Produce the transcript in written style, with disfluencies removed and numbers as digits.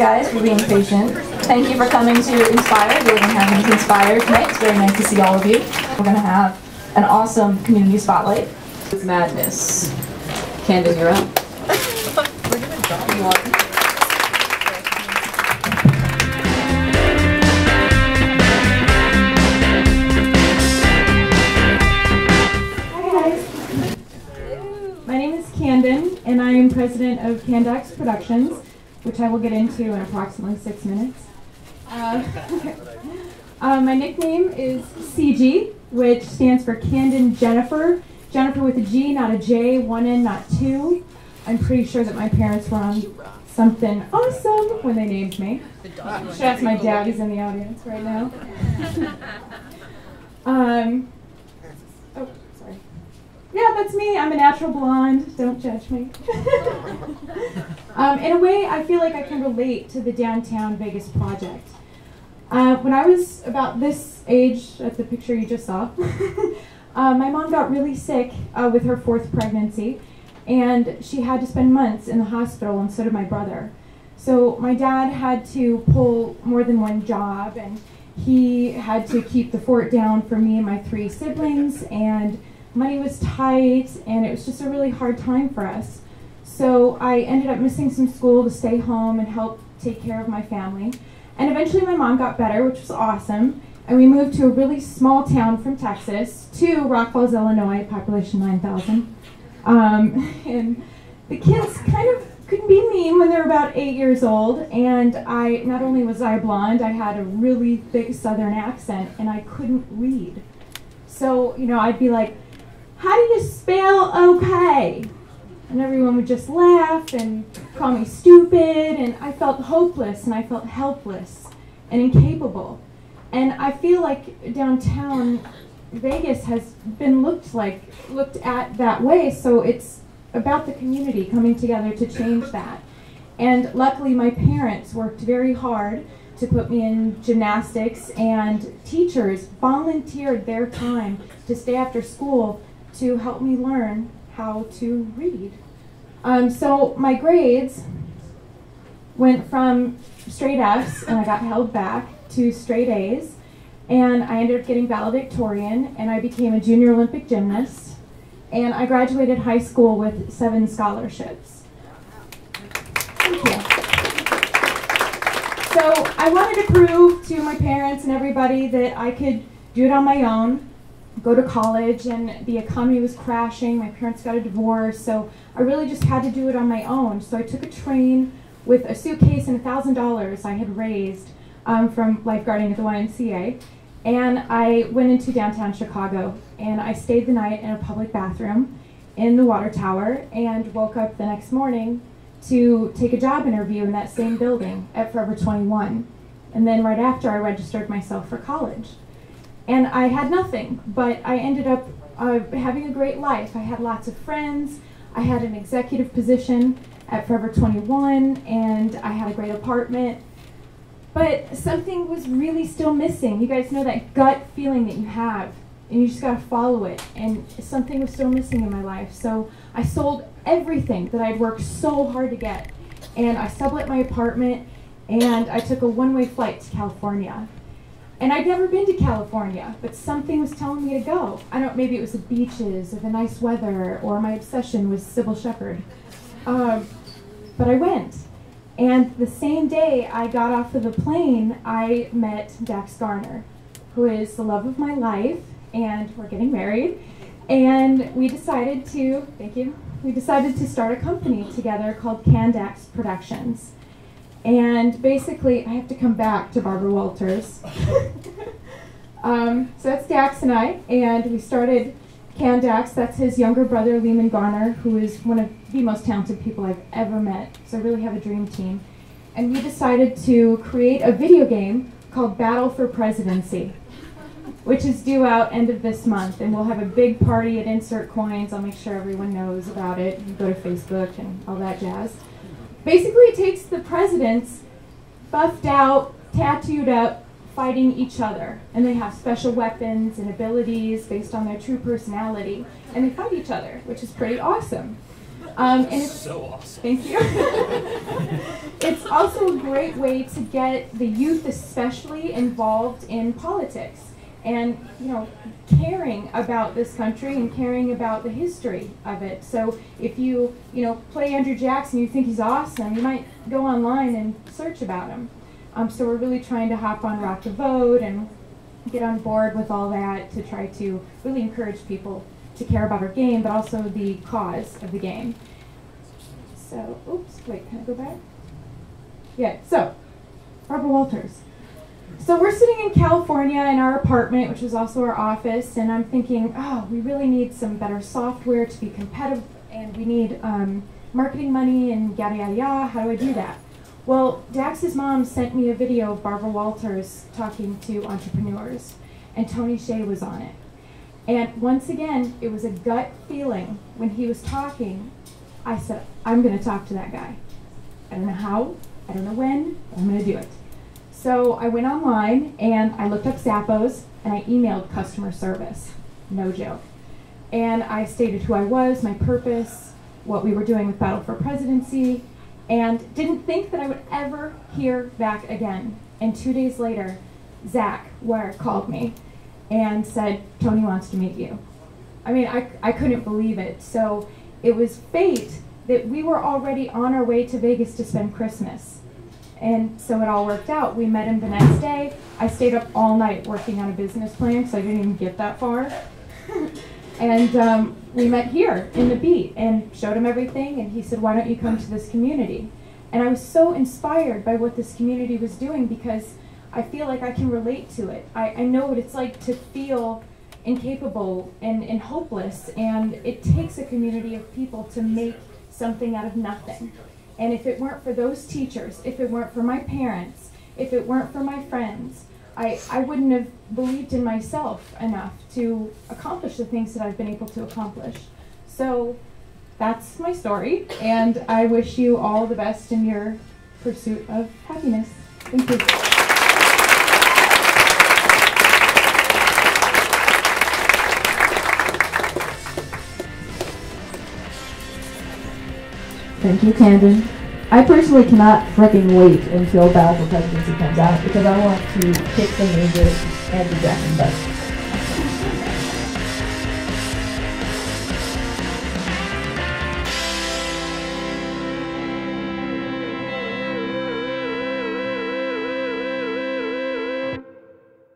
guys, for being patient. Thank you for coming to Inspire. We're going to have an Inspire tonight. It's very nice to see all of you. We're going to have an awesome community spotlight. It's madness. Candin, you're up. You want? My name is Candin, and I am president of Candin Productions, which I will get into in approximately 6 minutes. My nickname is CG, which stands for Candin Jennifer. Jennifer with a G, not a J, one N, not two. I'm pretty sure that my parents were on something awesome when they named me. Should ask my dad, he's in the audience right now. Oh, sorry. Yeah, that's me. I'm a natural blonde. Don't judge me. In a way, I feel like I can relate to the Downtown Vegas project. When I was about this age, at the picture you just saw, my mom got really sick with her 4th pregnancy, and she had to spend months in the hospital, and so did my brother. So my dad had to pull more than one job, and he had to keep the fort down for me and my 3 siblings, and money was tight, and it was just a really hard time for us. So I ended up missing some school to stay home and help take care of my family. And eventually my mom got better, which was awesome, and we moved to a really small town from Texas to Rock Falls, Illinois, population 9,000. And the kids kind of could be mean when they were about 8 years old, and not only was I blonde, I had a really thick southern accent, and I couldn't read. So, you know, I'd be like, "How do you spell okay?" And everyone would just laugh and call me stupid, and I felt hopeless, and I felt helpless and incapable. And I feel like downtown Vegas has been looked at that way, so it's about the community coming together to change that. And luckily my parents worked very hard to put me in gymnastics, and teachers volunteered their time to stay after school to help me learn how to read. So my grades went from straight F's, and I got held back, to straight A's, and I ended up getting valedictorian, and I became a junior Olympic gymnast, and I graduated high school with 7 scholarships. Thank you. So I wanted to prove to my parents and everybody that I could do it on my own, go to college, and the economy was crashing. My parents got a divorce, so I really just had to do it on my own. So I took a train with a suitcase and $1,000 I had raised from lifeguarding at the YMCA, and I went into downtown Chicago, and I stayed the night in a public bathroom in the water tower, and woke up the next morning to take a job interview in that same building at Forever 21. And then right after, I registered myself for college. And I had nothing, but I ended up having a great life. I had lots of friends. I had an executive position at Forever 21, and I had a great apartment. But something was really still missing. You guys know that gut feeling that you have, and you just gotta follow it. And something was still missing in my life. So I sold everything that I'd worked so hard to get. And I sublet my apartment, and I took a one-way flight to California. And I'd never been to California, but something was telling me to go. I don't know, maybe it was the beaches or the nice weather, or my obsession with Sybil Shepherd. But I went. And the same day I got off of the plane, I met Dax Garner, who is the love of my life, and we're getting married. And we decided to, we decided to start a company together called Candin Productions. And basically, I have to come back to Barbara Walters. So that's Dax and I, and we started Candin. That's his younger brother, Lehman Garner, who is one of the most talented people I've ever met. So I really have a dream team. And we decided to create a video game called Battle for Presidency, which is due out end of this month. And we'll have a big party at Insert Coins. I'll make sure everyone knows about it. You can go to Facebook and all that jazz. Basically, it takes the presidents, buffed out, tattooed up, fighting each other. And they have special weapons and abilities based on their true personality. And they fight each other, which is pretty awesome. And it's So awesome. Thank you. It's also a great way to get the youth especially involved in politics and, you know, caring about this country and caring about the history of it. So if you play Andrew Jackson, you think he's awesome, you might go online and search about him. So we're really trying to hop on Rock the Vote and get on board with all that to try to really encourage people to care about our game, but also the cause of the game. So, oops, wait, can I go back? Yeah, so, Barbara Walters. So we're sitting in California in our apartment, which is also our office, and I'm thinking, oh, we really need some better software to be competitive, and we need marketing money and yada, yada, yada. How do I do that? Well, Dax's mom sent me a video of Barbara Walters talking to entrepreneurs, and Tony Hsieh was on it. And once again, it was a gut feeling when he was talking. I said, I'm going to talk to that guy. I don't know how, I don't know when, but I'm going to do it. So I went online and I looked up Zappos and I emailed customer service. No joke. And I stated who I was, my purpose, what we were doing with Battle for Presidency, and didn't think that I would ever hear back again. And 2 days later, Zach Ware called me and said, Tony wants to meet you. I mean, I couldn't believe it. So it was fate that we were already on our way to Vegas to spend Christmas. And so it all worked out. We met him the next day. I stayed up all night working on a business plan because I didn't even get that far. And we met here in the beat and showed him everything. And he said, why don't you come to this community? And I was so inspired by what this community was doing because I feel like I can relate to it. I know what it's like to feel incapable and hopeless. And it takes a community of people to make something out of nothing. And if it weren't for those teachers, if it weren't for my parents, if it weren't for my friends, I wouldn't have believed in myself enough to accomplish the things that I've been able to accomplish. So that's my story, and I wish you all the best in your pursuit of happiness. Thank you. Thank you, Candin. I personally cannot freaking wait until Battle for Presidency comes out because I want to kick the major Andrew Jackson butt.